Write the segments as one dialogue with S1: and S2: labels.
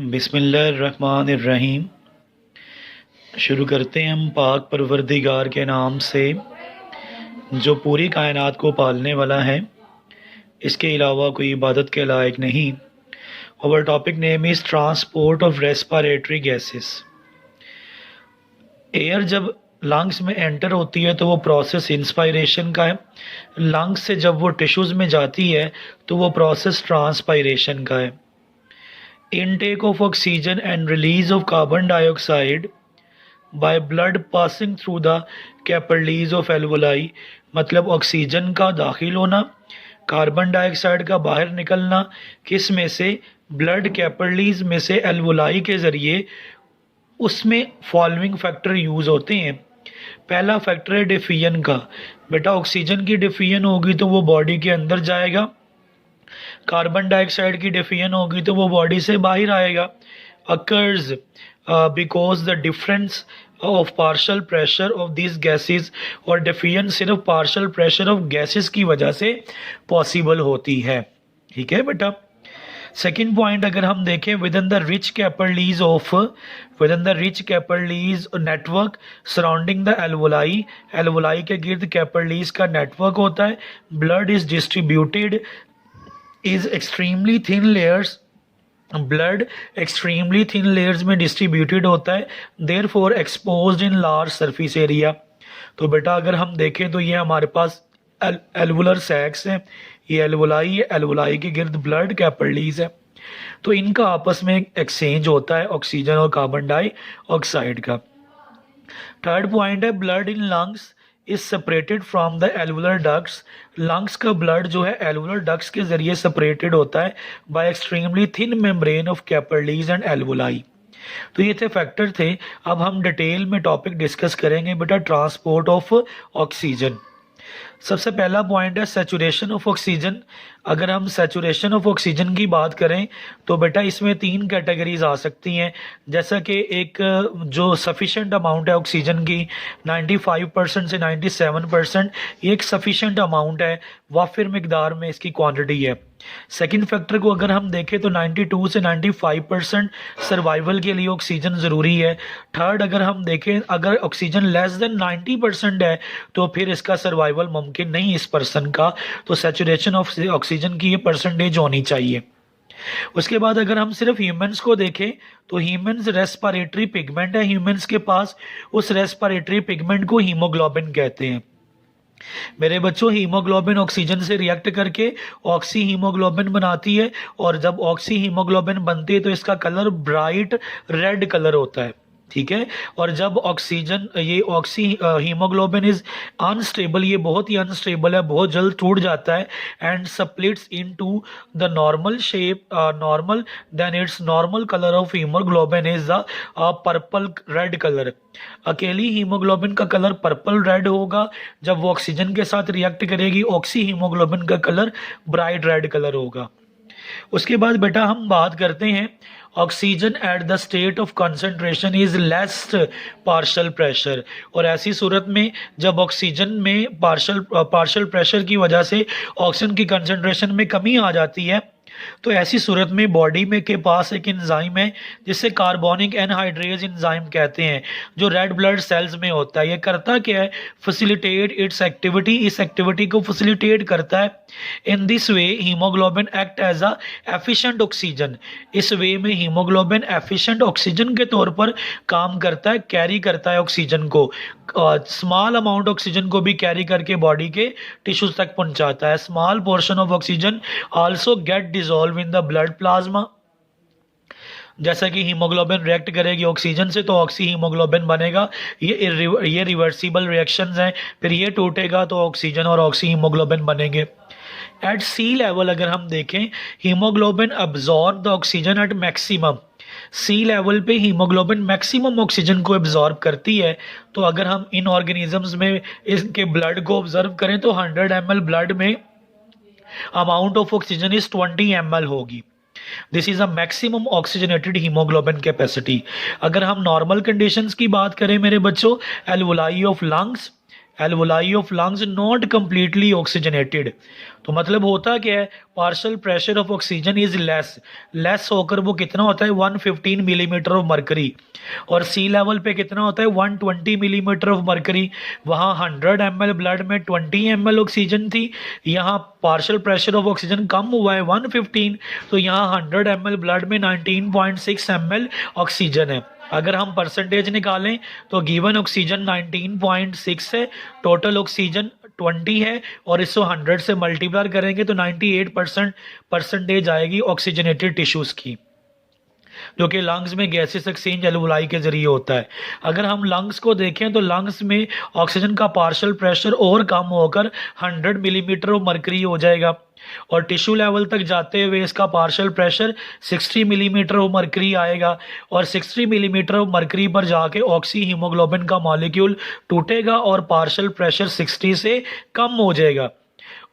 S1: बिस्मिल्लाहिर्रहमानिर्रहीम। शुरू करते हैं हम पाक परवरदिगार के नाम से जो पूरी कायनात को पालने वाला है, इसके अलावा कोई इबादत के लायक नहीं। और topic name is transport of respiratory gases. Air जब लंग्स में एंटर होती है तो वो प्रोसेस इंस्पायरेशन का है। लंग्स से जब वो टिश्यूज़ में जाती है तो वो प्रोसेस ट्रांसपायरेशन का है। Intake of oxygen and release of carbon dioxide by blood passing through the capillaries of alveoli, मतलब ऑक्सीजन का दाखिल होना, कार्बन डाइऑक्साइड का बाहर निकलना, किस में से? ब्लड कैपिलरीज में से एल्वोलाई के ज़रिए। उसमें फॉलोइंग फैक्टर यूज़ होते हैं। पहला फैक्टर है डिफिजन का। बेटा ऑक्सीजन की डिफिजन होगी तो वो बॉडी के अंदर जाएगा, कार्बन डाइऑक्साइड की डिफिजन होगी तो वो बॉडी से बाहर आएगा। Occurs because the difference of partial pressure of this gases, और डिफिजन सिर्फ पार्शल प्रेशर ऑफ गैसेस की वजह से पॉसिबल होती है। ठीक है बेटा। सेकेंड पॉइंट अगर हम देखें, with in the rich capillaries network surrounding the alveoli, alveoli के गिर्द कैपिलरीज का नेटवर्क होता है। Blood is distributed is extremely thin layers, blood extremely thin layers में डिस्ट्रीब्यूटेड होता है, therefore exposed in large surface area. तो बेटा अगर हम देखें तो ये हमारे पास एल्वुलर सैक्स हैं, ये एल्वोलाई है, एल्वोलाई के गिर्द ब्लड कैपिलरीज है, तो इनका आपस में एक्सचेंज होता है ऑक्सीजन और कार्बन डाइऑक्साइड का। थर्ड पॉइंट है, blood in lungs is separated from the alveolar ducts. Lungs का ब्लड जो है एल्वुलर डक्ट्स के जरिए सेपरेटेड होता है by extremely thin membrane of capillaries and alveoli. तो ये थे फैक्टर थे। अब हम डिटेल में टॉपिक डिस्कस करेंगे बेटा, ट्रांसपोर्ट ऑफ ऑक्सीजन। सबसे पहला पॉइंट है सैचुरेशन ऑफ ऑक्सीजन। अगर हम सैचुरेशन ऑफ ऑक्सीजन की बात करें तो बेटा इसमें तीन कैटेगरीज आ सकती हैं। जैसा कि एक जो सफिशेंट अमाउंट है ऑक्सीजन की 95% से 97%, ये एक सफिशेंट अमाउंट है, वाफिर मिकदार में इसकी क्वांटिटी है। सेकंड फैक्टर को अगर हम देखें तो 92 से 95% सर्वाइवल के लिए ऑक्सीजन ज़रूरी है। थर्ड अगर हम देखें, अगर ऑक्सीजन लेस देन 90% है तो फिर इसका सर्वाइवल मुमकिन नहीं इस पर्सन का। तो सैचुरेशन ऑफ ऑक्सीजन की ये परसेंटेज होनी चाहिए। उसके बाद अगर हम सिर्फ ह्यूमंस को देखें तो ह्यूमंस रेस्पिरेटरी पिगमेंट है ह्यूमंस के पास, उस रेस्पिरेटरी पिगमेंट को हीमोग्लोबिन कहते हैं। मेरे बच्चों, हीमोग्लोबिन ऑक्सीजन से रिएक्ट करके ऑक्सी हीमोग्लोबिन बनाती है, और जब ऑक्सी हीमोग्लोबिन बनती है तो इसका कलर ब्राइट रेड कलर होता है। ठीक है। और जब ऑक्सीजन, ये ऑक्सी हीमोग्लोबिन इज अनस्टेबल, ये बहुत ही अनस्टेबल है, बहुत जल्द टूट जाता है, and splits into the normal shape normal, then its normal colour of haemoglobin is the purple red colour. अकेली हीमोग्लोबिन का कलर पर्पल रेड होगा, जब वो ऑक्सीजन के साथ रिएक्ट करेगी ऑक्सी हीमोग्लोबिन का कलर ब्राइट रेड कलर होगा। उसके बाद बेटा हम बात करते हैं oxygen at the state of concentration is less partial pressure, और ऐसी सूरत में जब ऑक्सीजन में पार्शल प्रेशर की वजह से ऑक्सीजन की कंसंट्रेशन में कमी आ जाती है, तो ऐसी सूरत में बॉडी में के पास एक एंजाइम है जिसे कार्बोनिक एनहाइड्रेज एंजाइम कहते हैं, जो रेड ब्लड सेल्स में होता है। ये करता क्या है? फैसिलिटेट इट्स एक्टिविटी, इस एक्टिविटी को फैसिलिटेट करता है। In this way haemoglobin act as a efficient oxygen, इस वे में हीमोग्लोबिन एफिशिएंट ऑक्सीजन के तौर पर काम करता है, कैरी करता है ऑक्सीजन को, स्मॉल अमाउंट ऑक्सीजन को भी कैरी करके बॉडी के टिश्यूज तक पहुंचाता है। Small portion of oxygen also get dissolve in the blood plasma. जैसा कि हीमोग्लोबिन रिएक्ट करेगी ऑक्सीजन से तो ऑक्सी हीमोग्लोबिन बनेगा, ये रिवर्सिबल रिएक्शंस हैं, फिर ये टूटेगा तो ऑक्सीजन और ऑक्सी हीमोग्लोबिन बनेंगे। एट सी लेवल अगर हम देखें, haemoglobin absorb the oxygen at maximum. Sea level पे हीमोग्लोबिन मैक्सिमम ऑक्सीजन को एब्जॉर्ब करती है। तो अगर हम इन ऑर्गेनिजम्स में इसके ब्लड को ऑब्जर्व करें तो 100 ml ब्लड में amount of oxygen is 20 ml होगी। This is a maximum oxygenated haemoglobin capacity. अगर हम नॉर्मल कंडीशंस की बात करें मेरे बच्चों, alveoli of lungs, alveoli of lungs not completely oxygenated. तो मतलब होता क्या है, partial pressure of oxygen is less होकर वो कितना होता है 115 मिलीमीटर ऑफ मरकरी, और सी लेवल पे कितना होता है 120 मिलीमीटर ऑफ मरकरी। वहाँ 100 ml ब्लड में 20 ml ऑक्सीजन थी, यहाँ पार्शियल प्रेशर ऑफ ऑक्सीजन कम हुआ है 115, तो यहाँ 100 ml ब्लड में 19.6 ml ऑक्सीजन है। अगर हम परसेंटेज निकालें तो गिवन ऑक्सीजन 19.6 है, टोटल ऑक्सीजन 20 है, और इसको 100 से मल्टीप्लाई करेंगे तो 98% परसेंटेज आएगी ऑक्सीजनेटेड टिश्यूज़ की, जो कि लंग्स में गैसेस एक्सचेंज एल्वोलाई के जरिए होता है। अगर हम लंग्स को देखें तो लंग्स में ऑक्सीजन का पार्शियल प्रेशर और कम होकर 100 मिलीमीटर ऑफ मरकरी हो जाएगा, और टिश्यू लेवल तक जाते हुए इसका partial pressure 60 millimetre of mercury आएगा, और 60 मिलीमीटर ऑफ मरकरी पर जाके ऑक्सी हीमोग्लोबिन का मॉलिक्यूल टूटेगा और पार्शियल प्रेशर 60 से कम हो जाएगा,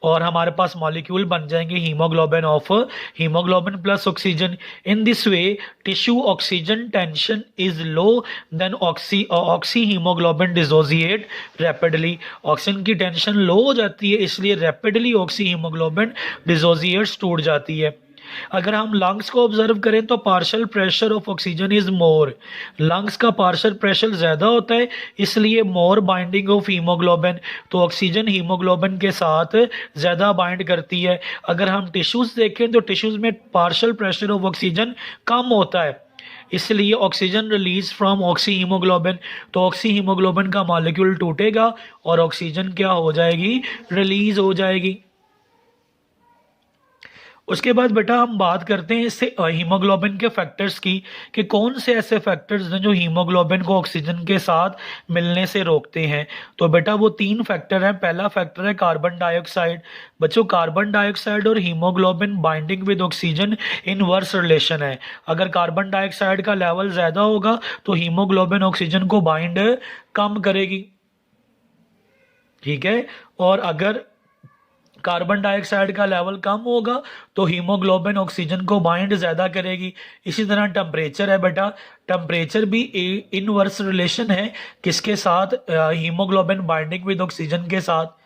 S1: और हमारे पास मॉलिक्यूल बन जाएंगे haemoglobin plus oxygen. In this way tissue oxygen tension is low then oxy haemoglobin dissociate rapidly. Oxygen की टेंशन लो हो जाती है, इसलिए रैपिडली ऑक्सी हीमोग्लोबिन डिसोसिएट्स टूट जाती है। अगर हम लंग्स को ऑब्जर्व करें तो partial pressure of oxygen is more, lungs का पार्शियल प्रेशर ज़्यादा होता है, इसलिए मोर बाइंडिंग ऑफ हीमोग्लोबिन, तो ऑक्सीजन हीमोग्लोबिन के साथ ज़्यादा बाइंड करती है। अगर हम टिश्यूज़ देखें तो टिश्यूज़ में पार्शियल प्रेशर ऑफ ऑक्सीजन कम होता है, इसलिए oxygen release from oxy haemoglobin, तो ऑक्सी हीमोग्लोबिन का मॉलिक्यूल टूटेगा और ऑक्सीजन क्या हो जाएगी, रिलीज हो जाएगी। उसके बाद बेटा हम बात करते हैं इससे हीमोग्लोबिन के फैक्टर्स की, कि कौन से ऐसे फैक्टर्स हैं जो हीमोग्लोबिन को ऑक्सीजन के साथ मिलने से रोकते हैं। तो बेटा वो 3 फैक्टर हैं। पहला फैक्टर है कार्बन डाइऑक्साइड। बच्चों कार्बन डाइऑक्साइड और haemoglobin binding with oxygen inverse relation है। अगर कार्बन डाइऑक्साइड का लेवल ज़्यादा होगा तो हीमोग्लोबिन ऑक्सीजन को बाइंड कम करेगी, ठीक है, और अगर कार्बन डाइऑक्साइड का लेवल कम होगा तो हीमोग्लोबिन ऑक्सीजन को बाइंड ज़्यादा करेगी। इसी तरह टेम्परेचर है बेटा, टेम्परेचर भी इनवर्स रिलेशन है किसके साथ, हीमोग्लोबिन बाइंडिंग विद ऑक्सीजन के साथ।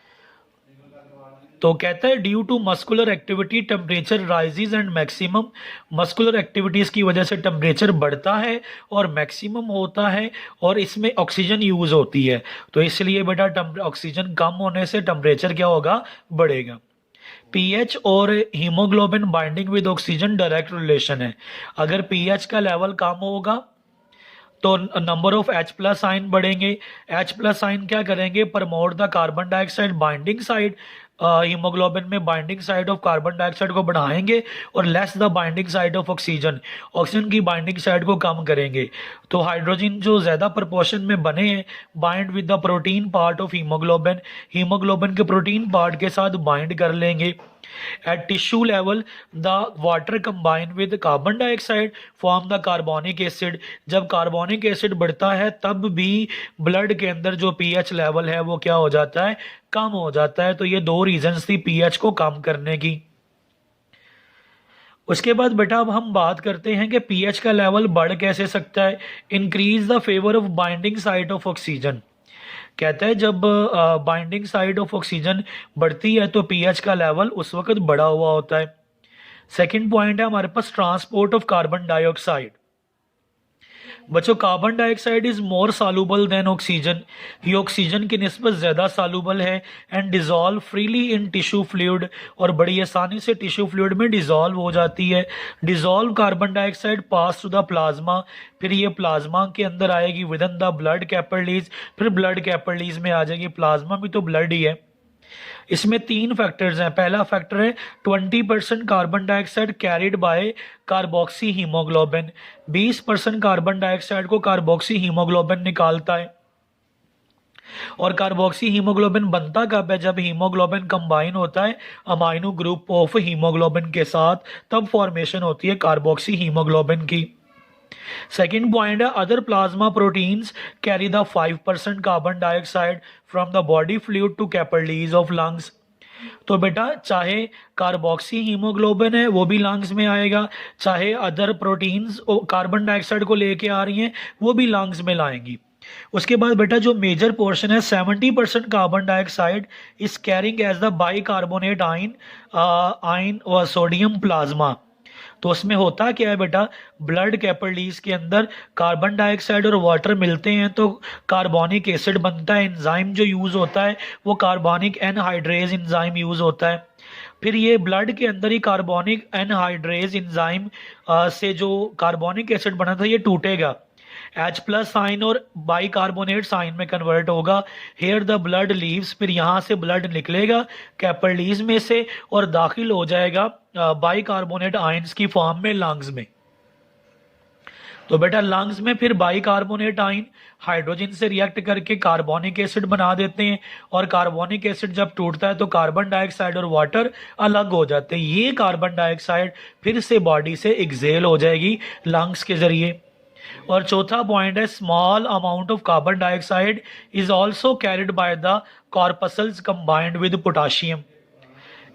S1: तो कहता है due to muscular activity temperature rises and maximum, muscular activities की वजह से टेम्परेचर बढ़ता है और मैक्सिमम होता है, और इसमें ऑक्सीजन यूज़ होती है, तो इसलिए बेटा ऑक्सीजन कम होने से टेम्परेचर क्या होगा, बढ़ेगा। पीएच और haemoglobin binding with oxygen direct relation है। अगर पीएच का लेवल कम होगा तो नंबर ऑफ H+ आयन बढ़ेंगे। H+ आयन क्या करेंगे, promote the carbon dioxide binding side, haemoglobin में binding side of carbon dioxide को बढ़ाएंगे और less the binding side of oxygen, oxygen की बाइंडिंग साइड को कम करेंगे। तो हाइड्रोजन जो ज़्यादा प्रोपोर्शन में बने हैं bind with the protein part of haemoglobin, haemoglobin के प्रोटीन पार्ट के साथ बाइंड कर लेंगे। At tissue level, the water combine with carbon dioxide form the carbonic acid। जब कार्बोनिक एसिड बढ़ता है तब भी ब्लड के अंदर जो पीएच लेवल है वो क्या हो जाता है, कम हो जाता है। तो ये 2 रीजंस थी पीएच को कम करने की। उसके बाद बेटा अब हम बात करते हैं कि पीएच का लेवल बढ़ कैसे सकता है। Increase the favour of binding site of oxygen, कहता है जब बाइंडिंग साइड ऑफ ऑक्सीजन बढ़ती है तो पीएच का लेवल उस वक्त बढ़ा हुआ होता है। सेकंड पॉइंट है हमारे पास ट्रांसपोर्ट ऑफ कार्बन डाइऑक्साइड। बच्चों carbon dioxide is more soluble than oxygen, ये ऑक्सीजन की निस्बत ज़्यादा सालुबल है, and dissolve freely in tissue fluid, और बड़ी आसानी से टिश्यू फ्लूइड में डिजॉल्व हो जाती है। Dissolve carbon dioxide pass to the plasma, फिर ये प्लाज्मा के अंदर आएगी within the blood capillaries, फिर ब्लड कैपिलरीज में आ जाएगी। प्लाज्मा भी तो ब्लड ही है। इसमें 3 फैक्टर्स हैं। पहला फैक्टर है 20% carbon dioxide carried by carboxy haemoglobin, 20% carbon dioxide को कार्बोक्सी हीमोग्लोबिन निकालता है। और कार्बोक्सी हीमोग्लोबिन बनता कब है, जब हीमोग्लोबिन कंबाइन होता है अमाइनो ग्रुप ऑफ हीमोग्लोबिन के साथ, तब फॉर्मेशन होती है कार्बोक्सी हीमोग्लोबिन की। सेकेंड पॉइंट है other plasma proteins carry the 5% carbon dioxide from the body fluid to capillaries of lungs. तो बेटा चाहे कार्बोक्सी हीमोग्लोबिन है वो भी लंग्स में आएगा, चाहे अदर प्रोटीन्स कार्बन डाइऑक्साइड को लेके आ रही हैं वो भी लंग्स में लाएंगी। उसके बाद बेटा जो मेजर पोर्शन है 70% carbon dioxide is carrying as the bicarbonate ion ion व सोडियम प्लाज्मा। तो उसमें होता क्या है बेटा, ब्लड कैपिलरीज के अंदर कार्बन डाइऑक्साइड और वाटर मिलते हैं तो कार्बोनिक एसिड बनता है। एंजाइम जो यूज़ होता है वो कार्बोनिक एनहाइड्रेज एंजाइम यूज़ होता है। फिर ये ब्लड के अंदर ही कार्बोनिक एनहाइड्रेज एंजाइम से जो कार्बोनिक एसिड बना था ये टूटेगा, H प्लस साइन और बाइकार्बोनेट साइन में कन्वर्ट होगा। हेयर द ब्लड लीव्स, फिर यहाँ से ब्लड निकलेगा कैपिलरीज में से और दाखिल हो जाएगा बाइकार्बोनेट आयंस की फॉर्म में लंग्स में। तो बेटा लंग्स में फिर बाइकार्बोनेट आयन हाइड्रोजन से रिएक्ट करके कार्बोनिक एसिड बना देते हैं और कार्बोनिक एसिड जब टूटता है तो कार्बन डाइऑक्साइड और वाटर अलग हो जाते हैं। ये कार्बन डाइऑक्साइड फिर से बॉडी से एक्सेल हो जाएगी लंग्स के जरिए। और चौथा पॉइंट है small amount of carbon dioxide is also carried by the corpuscles combined with potassium.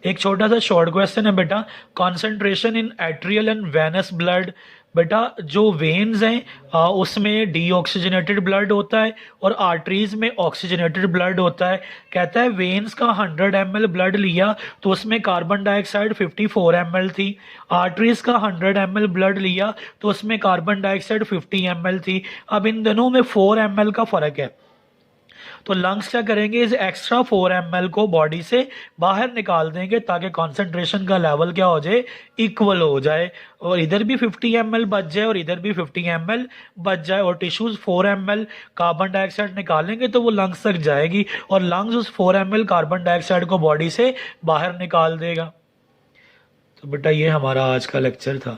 S1: एक छोटा सा शॉर्ट क्वेश्चन है बेटा, concentration in atrial and venous blood. बेटा जो वेन्स हैं उसमें डीऑक्सीजनेटेड ब्लड होता है और आर्टरीज में ऑक्सीजनेटेड ब्लड होता है। कहता है वेन्स का 100 ml ब्लड लिया तो उसमें कार्बन डाइऑक्साइड 54 ml थी, आर्टरीज का 100 ml ब्लड लिया तो उसमें कार्बन डाइऑक्साइड 50 ml थी। अब इन दोनों में 4 ml का फर्क है, तो लंग्स क्या करेंगे, इस एक्स्ट्रा 4 ml को बॉडी से बाहर निकाल देंगे ताकि कॉन्सेंट्रेशन का लेवल क्या हो जाए, इक्वल हो जाए, और इधर भी 50 ml बच जाए और इधर भी 50 ml बच जाए, और टिश्यूज 4 ml कार्बन डाइऑक्साइड निकालेंगे तो वो लंग्स तक जाएगी और लंग्स उस 4 ml कार्बन डाइऑक्साइड को बॉडी से बाहर निकाल देगा। तो बेटा ये हमारा आज का लेक्चर था।